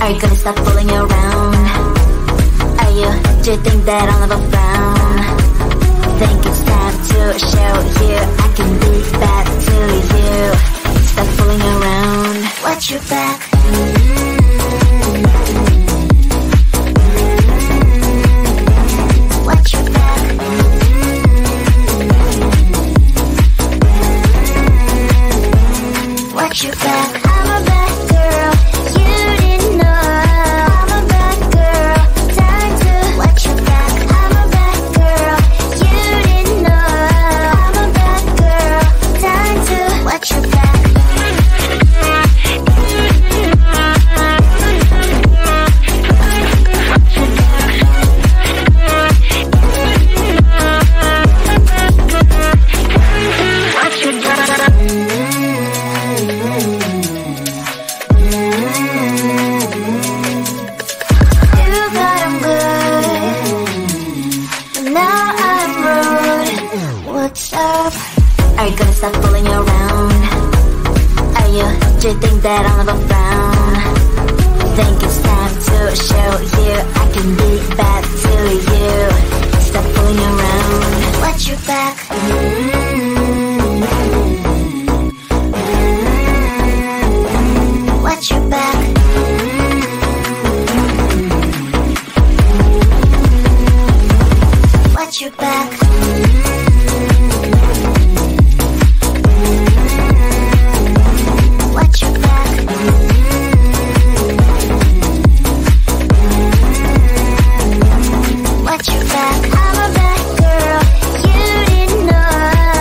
Are you gonna stop fooling around? Do you think that I'll never frown? Think it's time to show you I can be back to you. Stop fooling around. Watch your back. Watch your back. Watch your back. I'm a bad girl. You didn't know. I'm a bad girl. Time to watch your back. I'm a bad girl. You didn't know. I'm a bad girl. Time to watch your back. Are you gonna stop fooling around? Do you think that I'll never frown? Think it's time to show you I can be back to you. Stop fooling around. Watch your back. Watch your back. Watch your back. Watch your back. I'm a bad girl. You didn't know.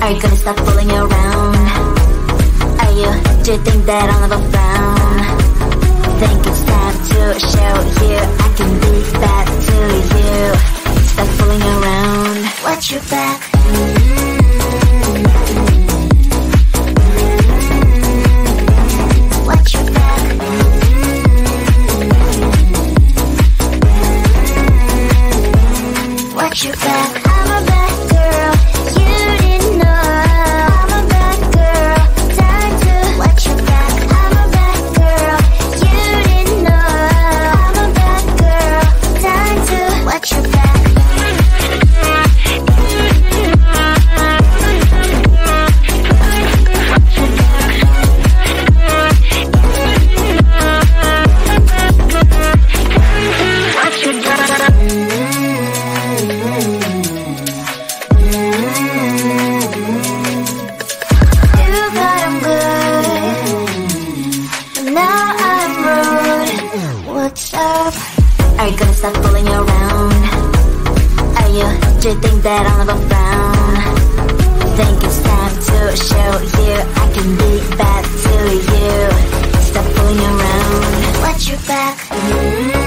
Are you gonna stop fooling around? Are you, do you think that I'll never frown? Think it's time to show you I can be bad to you. Stop fooling around. Watch your back. Watch your back. Watch your back. I'm a bad girl, you didn't know. I'm a bad girl, time to watch your back. I'm a bad girl, you didn't know. I'm a bad girl, time to watch your back. Are you gonna stop fooling around? Are you, do you think that I'll never frown? Think it's time to show you I can be bad to you. Stop fooling around. Watch your back.